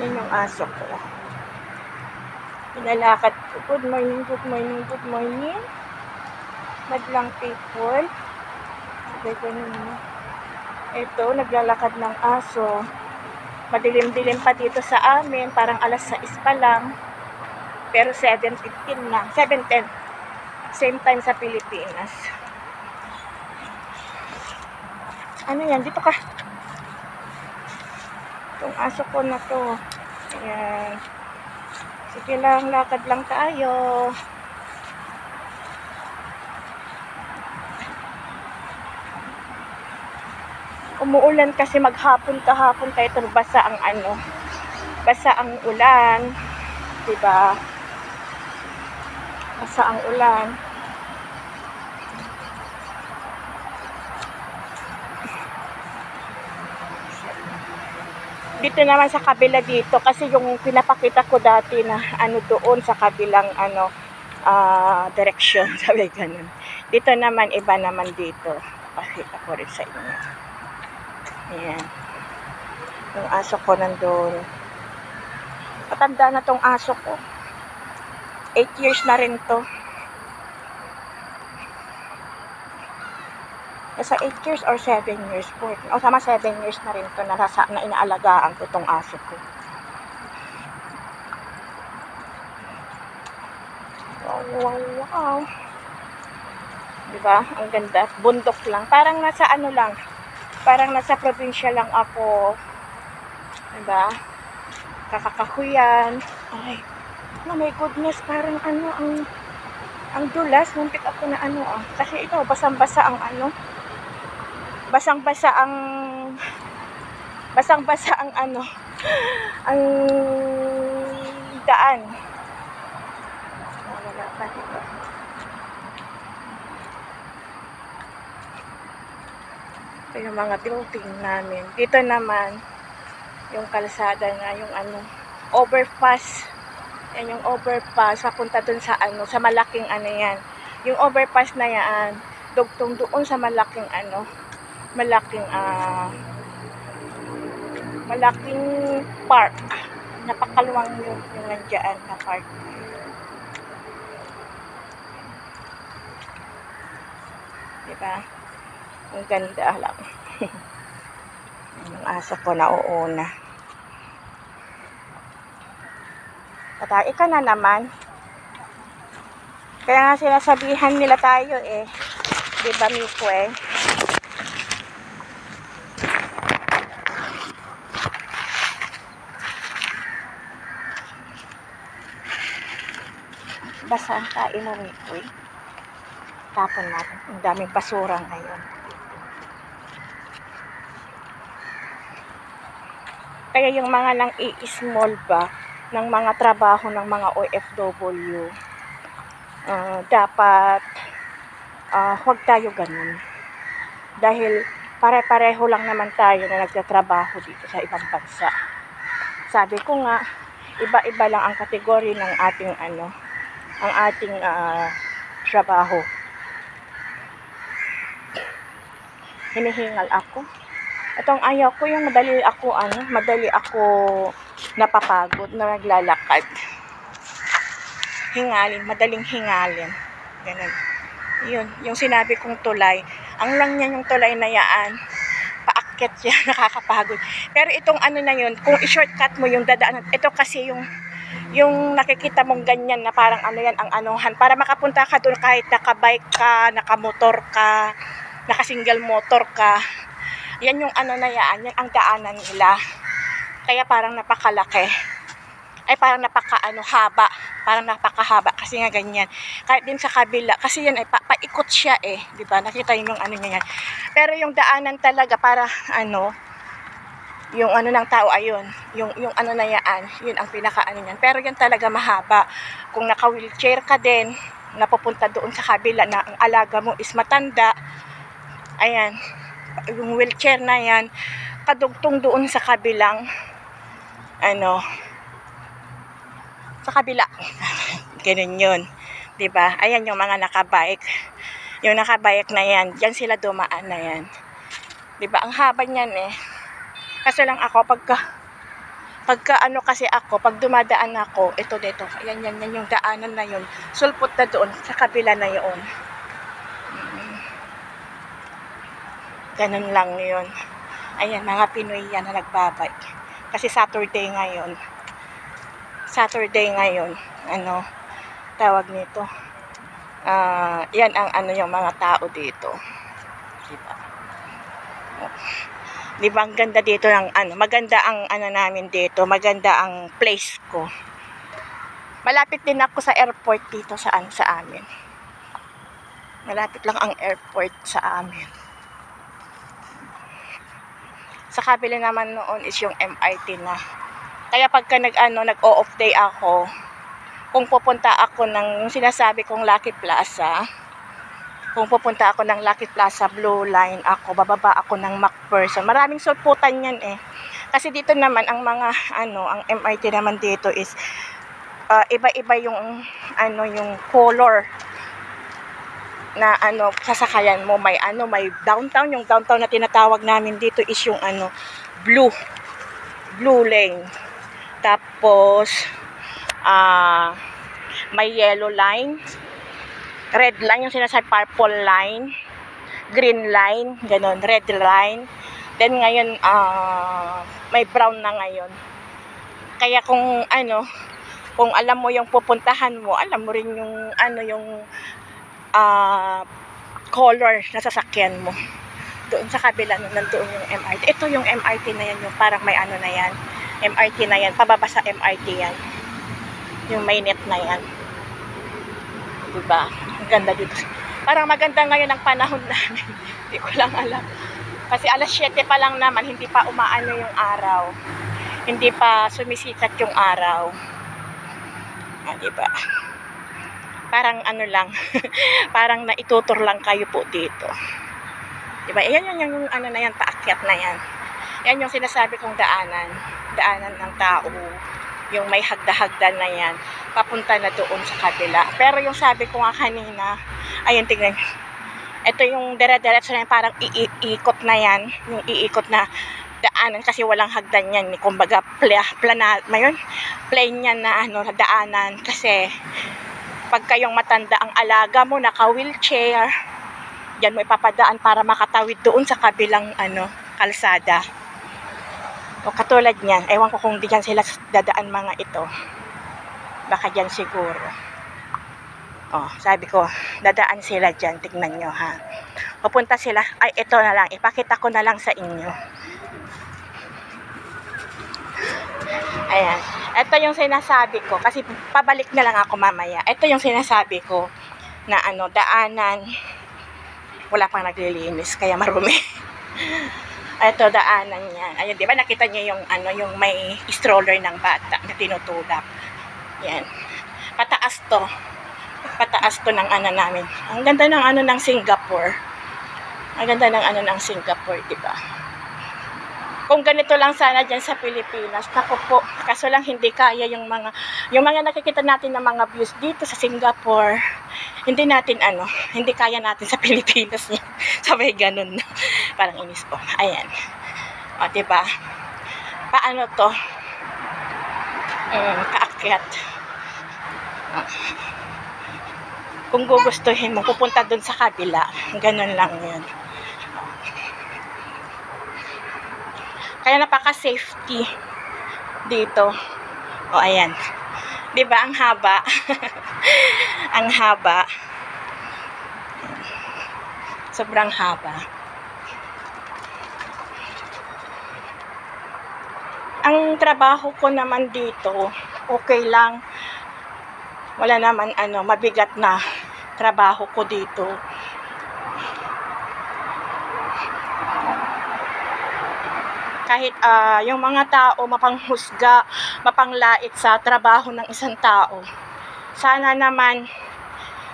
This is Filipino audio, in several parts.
Yan yung aso ko. Pinalakad ko. Good morning, good morning, good morning. Madlang people. Sabay ganun mo. Ito, naglalakad ng aso. Madilim-dilim pa dito sa amin. Parang alas 6 pa lang. Pero 7:15 na. 7:10. Same time sa Pilipinas. Ano yan? Dito ka. Itong aso ko na to. Ayan. Sige lang, lakad lang tayo. Umuulan kasi maghapon kahapon tayo basa ang basa ang ulan. Diba? Basa ang ulan. Dito naman sa kabila dito kasi yung pinapakita ko dati na doon sa kabilang direction, sabi ganun. Dito naman iba naman dito. Pakita ko rin sa inyo. Ayan. Yung aso ko nandun. Matanda na tong aso ko. 8 years na rin to. Nasa 8 years or 7 years po. O sama 7 years na rin to na inaalagaan ko tong aso ko. Wow, wow, wow. Diba? Ang ganda. Bundok lang. Parang nasa lang. Parang nasa probinsya lang ako. Diba? Kakakahuyan. Ay. Oh my goodness. Parang ang dulas. Mumpit ako na Kasi ito, basang-basa ang basang-basa ang ang daan. Wala pa dito. Ito yung mga building namin. Dito naman yung kalsada na yung overpass. Yan yung overpass papunta dun sa sa malaking yan. Yung overpass na yan dugtong doon sa malaking malaking park. Napakaluwang yung nandiyan na park. Diba? Ang ganda lang. Yung aso ko na uuna. Patay ka na naman. Kaya nga sinasabihan nila tayo diba Miko basa ang kain mo Miko Tapon natin. Ang daming basura ngayon. Kaya yung mga lang i-small ba ng mga trabaho ng mga OFW, dapat huwag tayo ganun. Dahil pare-pareho lang naman tayo na nagtatrabaho dito sa ibang bansa. Sabi ko nga, iba-iba lang ang kategory ng ating ang ating trabaho. Hinihingal ako. Itong ayaw ko yung madali ako napapagod na naglalakad. Madaling hingalin. Ganun. Yun, yung sinabi kong tulay. Ang lang niya yung tulay na yaan, paakyat siya, nakakapagod. Pero itong na yun, kung i-shortcut mo yung dadaanan, ito kasi yung nakikita mong ganyan na parang yan, ang anuhan, para makapunta ka doon kahit nakabike ka, nakamotor ka, nakasingle motor ka. Yan yung na yan ang daanan nila. Kaya parang napakalaki. Ay parang haba. Parang napakahaba kasi nga ganyan. Kahit din sa kabila kasi yan paikot siya di ba? Nakita yung niya yan. Pero yung daanan talaga para yung ng tao ayun, yung na yan, yun ang pinaka niyan. Pero yan talaga mahaba. Kung naka-wheelchair ka din, napupunta doon sa kabila na ang alaga mo is matanda. Ayan. Yung wheelchair na yan kadugtong doon sa kabilang sa kabila. Ganun yun. Diba? Ayan yung mga nakabike. Yung nakabike na yan, dyan sila dumaan na yan. Diba? Ang haba niyan Kasi lang ako, Pagka ano kasi ako, pag dumadaan ako, ito dito, yan yung daanan na yun. Sulpot na doon, sa kabila na yun. Ganun lang yun. Ayan, mga Pinoy yan na nagbabike. Kasi Saturday ngayon. Ano, tawag nito. Yan ang ano yung mga tao dito. Diba? Diba ang ganda dito ng ano, maganda ang ano namin dito, maganda ang place ko. Malapit din ako sa airport dito sa amin. Malapit lang ang airport sa amin. Sa kabila naman noon is yung MRT na. Kaya pagka nag-off day ako, kung pupunta ako ng yung sinasabi kong Lucky Plaza, Blue Line ako, bababa ako ng McPherson. Maraming sulputan yan eh. Kasi dito naman ang mga ang MRT naman dito is iba-iba yung yung color na sasakayan mo. May downtown, yung downtown na tinatawag namin dito is yung blue lane. Tapos may yellow line, red line, yung sinasabi purple line, green line, ganon, red line. Then ngayon may brown na ngayon. Kaya kung alam mo yung pupuntahan mo, alam mo rin yung yung color na sasakyan mo. Doon sa kabila nandoon yung MRT. Ito yung MRT na yan, yung parang may na yan. MRT na yan, pababa sa MRT yan. Yung may net na yan. Diba? Ang ganda dito. Parang maganda ngayon ang panahon namin. Hindi ko lang alam. Kasi alas 7 pa lang naman, hindi pa umaano yung araw. Hindi pa sumisikat yung araw. Diba? Parang lang, parang naitutur lang kayo po dito. Diba? Ayan yung na yan, paakyat na yan. Yan yung sinasabi kong daanan ng tao. Yung may hagda-hagdan na yan, papunta na doon sa kabila. Pero yung sabi ko nga kanina, ayun, tingnan. Ito yung dire-diretso na yan, parang iikot na yan. Yung iikot na daanan kasi walang hagdan yan. Kumbaga, plain yan na daanan. Kasi, pag kayong matanda ang alaga mo, naka-wheelchair, yan mo ipapadaan para makatawid doon sa kabilang kalsada. O katulad niyan, ewan ko kung di dyan sila dadaan mga ito. Baka dyan siguro. Sabi ko, dadaan sila dyan, tignan nyo ha. Pupunta sila, ay ito na lang, ipakita ko na lang sa inyo. Ayan. Ito yung sinasabi ko, kasi pabalik na lang ako mamaya. Ito yung sinasabi ko na daanan. Wala pang naglilinis, kaya marumi. Ito, daanan yan. Ayun, di ba nakita niyo yung yung may stroller ng bata na tinutulak. Yan. Pataas to ng namin. Ang ganda ng ng Singapore. Ang ganda ng ng Singapore, di ba? Kung ganito lang sana dyan sa Pilipinas, naku po, kaso lang hindi kaya yung mga nakikita natin ng mga views dito sa Singapore, hindi kaya natin sa Pilipinas. Sabay ganun, parang inis po. Ayan. O, diba? Paano to? Paakyat. Kung gugustuhin mo, pupunta dun sa kabila. Ganun lang yun. Kaya napaka-safety dito. O, ayan. Diba, ang haba. Ang haba. Sobrang haba. Ang trabaho ko naman dito, okay lang. Wala naman mabigat na trabaho ko dito. Kahit yung mga tao mapanghusga, mapanglait sa trabaho ng isang tao. Sana naman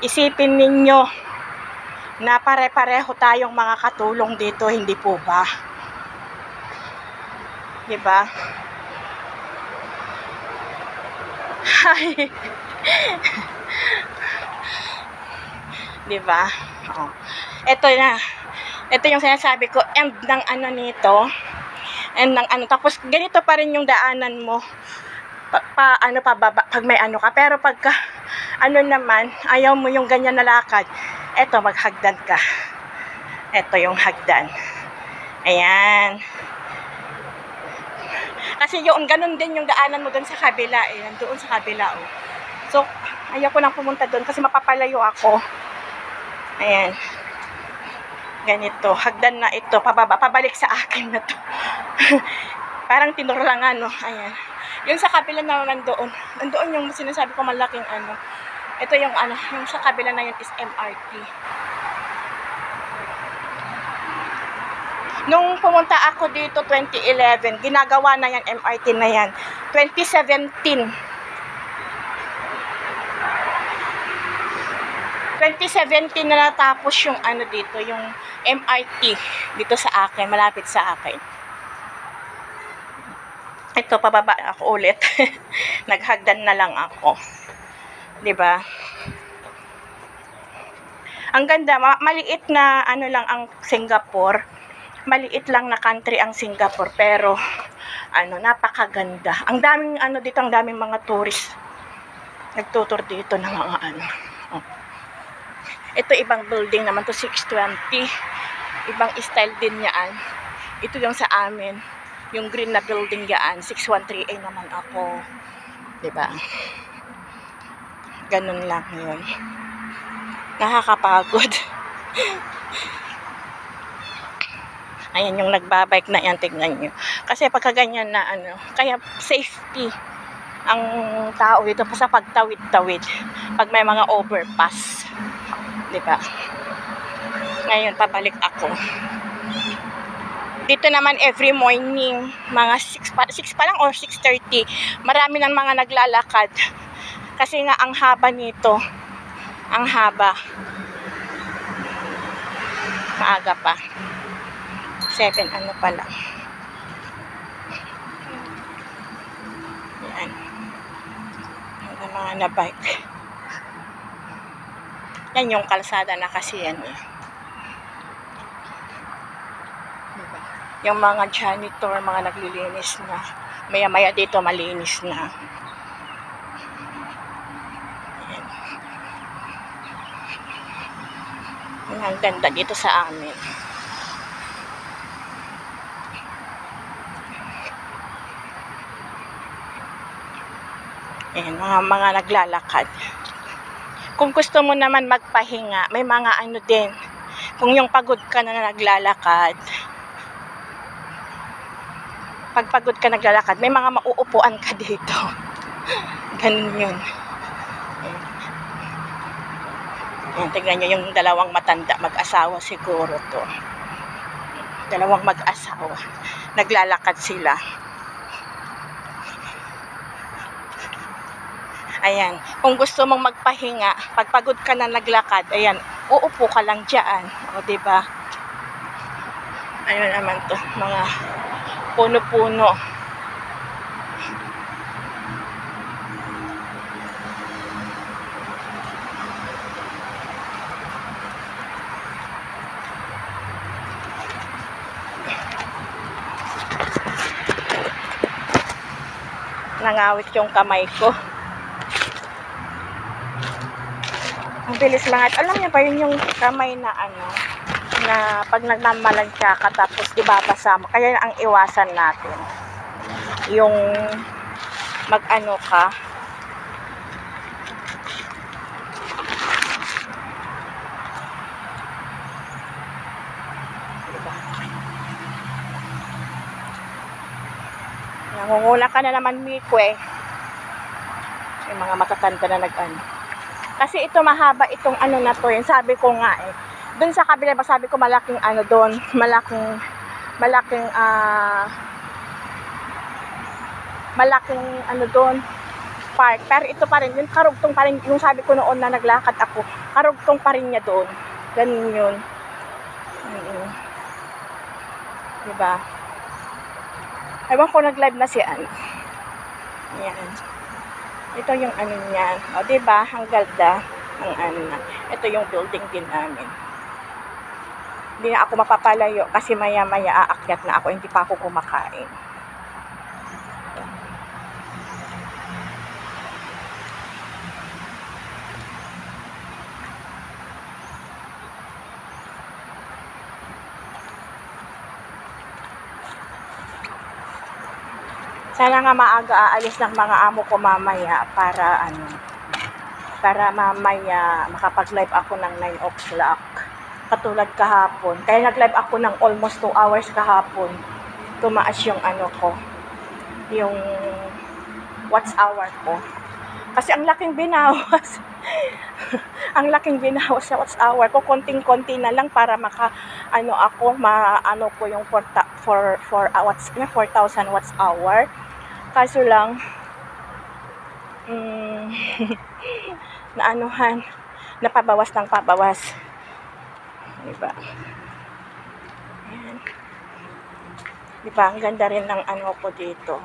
isipin ninyo na pare-pareho tayong mga katulong dito, hindi po ba? Diba? Ay. Diba? Ito na. Ito yung sinasabi ko, end ng nito. And ng ano, tapos ganito pa rin yung daanan mo. Pababa pag may ano ka. Pero pagka ano naman, ayaw mo yung ganyan na lakad, eto maghagdan ka. Eto yung hagdan. Ayan. Kasi yung ganun din yung daanan mo doon sa kabila eh. Nandoon sa kabila oh. So, ayaw ko nang pumunta doon kasi mapapalayo ako. Ayan. Ganito, hagdan na ito, pabalik sa akin na to. Parang tinuro lang ano, ayan. Yung sa kabila naman nandoon yung sinasabi ko malaking ano. Ito yung ano, yung sa kabila na yun is MRT. Nung pumunta ako dito 2011, ginagawa na yan MRT na yan. 2017 na natapos yung ano dito, yung MRT dito sa akin, malapit sa akin. Ito, pababa ako ulit. Naghagdan na lang ako. 'Di ba? Ang ganda, maliit na ano lang ang Singapore. Maliit lang na country ang Singapore, pero ano, napakaganda. Ang daming ano dito, ang daming mga tourist. Nagtutur dito ng mga ano. Oh. Ito ibang building naman to, 620. Ibang style din yan. Ito yung sa amin. Yung green na building yan. 613A naman ako. Diba? Ganun lang yun. Nakakapagod. Ayan yung nagbabike na yan. Tignan nyo. Kasi pagka ganyan na ano. Kaya safety ang tao dito sa pagtawid-tawid. Pag may mga overpass. Diba? Ngayon, pabalik ako. Dito naman every morning, mga 6 pa lang or 6:30, marami ng mga naglalakad. Kasi nga, ang haba nito. Ang haba. Maaga pa. 7 ano pa lang. Yan. Ang mga na-bike. Yan yung kalsada na kasi yan eh. Diba? Yung mga janitor, mga naglilinis na. Maya-maya dito malinis na. Yan. Ang ganda dito sa amin. Yan, mga naglalakad. Kung gusto mo naman magpahinga, may mga ano din. Kung yung pagod ka na naglalakad, pag pagod ka naglalakad, may mga mauupuan ka dito. Ganun yun. Yan, tingnan nyo yung dalawang matanda, mag-asawa siguro to. Dalawang mag-asawa. Naglalakad sila. Ayan, kung gusto mong magpahinga, pag pagod ka na naglakad, ayan, uupo ka lang dyan. O, diba? Ayun naman to, mga puno-puno. Nangawit yung kamay ko. Ang bilis lang. At alam niyo pa yun yung kamay na ano, na pag nagmamalansya ka tapos di ba pasama. Kaya ang iwasan natin. Yung mag-ano ka. Diba? Nangungula ka na naman, Miko eh. Yung mga matatanda na nag-ano. Kasi ito mahaba itong ano na to, yung sabi ko nga eh. Doon sa kabila ba sabi ko malaking ano doon, malaking ano doon park. Pero ito pa rin, yung karugtong pa rin, yung sabi ko noon na naglakad ako, karugtong pa rin niya doon. Ganun yun. Diba? Ewan ko nag-live na si Ann. Yan. Ito yung ano niyan. O, diba? Ang ganda. Ang ano na. Ito yung building din namin. Hindi na ako mapapalayo kasi maya-maya aakyat na ako, hindi pa ako kumakain. Sana nga maaga aalis ng mga amo ko mamaya para mamaya makapag-live ako ng 9 o'clock. Katulad kahapon. Kaya nag-live ako ng almost 2 hours kahapon. Tumaas yung yung watch hour ko. Kasi ang laking binawas. Ang laking binawas sa watch hour ko. Konting-konti na lang para ko yung 4,000 watch hour. Kaso lang, napabawas ng pabawas. Diba? Ayan. Diba? Ang ganda rin ng ko dito.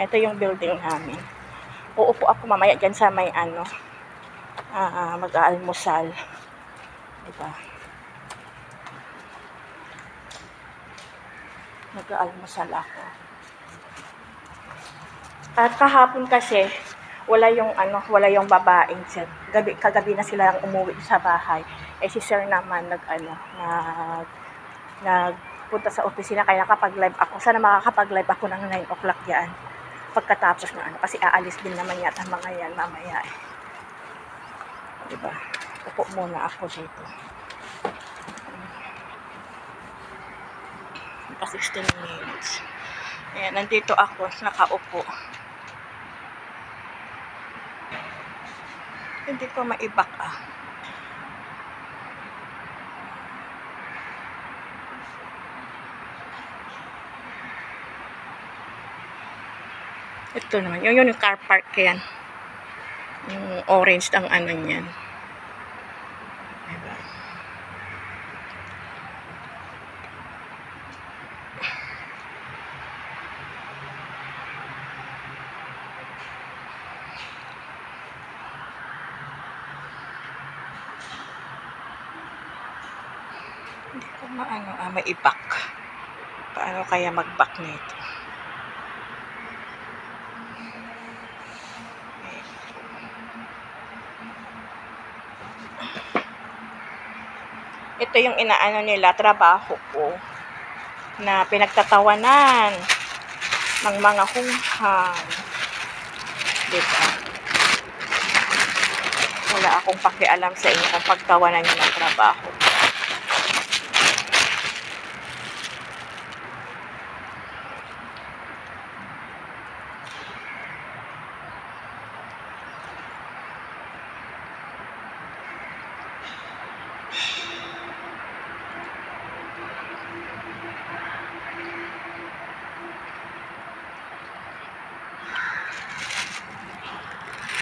Ito yung building namin. Uupo ako mamaya dyan sa may mag-aalmusal. Diba? Mag-aalmusal ako. At kahapon kasi, wala yung babaeng sir. Kagabi na sila ang umuwi sa bahay. Eh si sir naman nagpunta sa opisina kaya nakapag-live ako. Sana makakapag-live ako ng 9 o'clock yan. Pagkatapos na kasi aalis din naman yata mga yan mamaya. Diba? Upo muna ako dito. Pa 16 minutes. Ayan, nandito ako, nakaupo. Hindi ko maibak Ito naman, yun yung car park yan. Yung orange ang niyan. Diba? Hindi ko maibak. Paano kaya mag-back nito? Ito yung nila, trabaho ko na pinagtatawanan ng mga hunghang. Diba? Wala akong pakialam sa inyo kung pagtawanan nyo ng trabaho.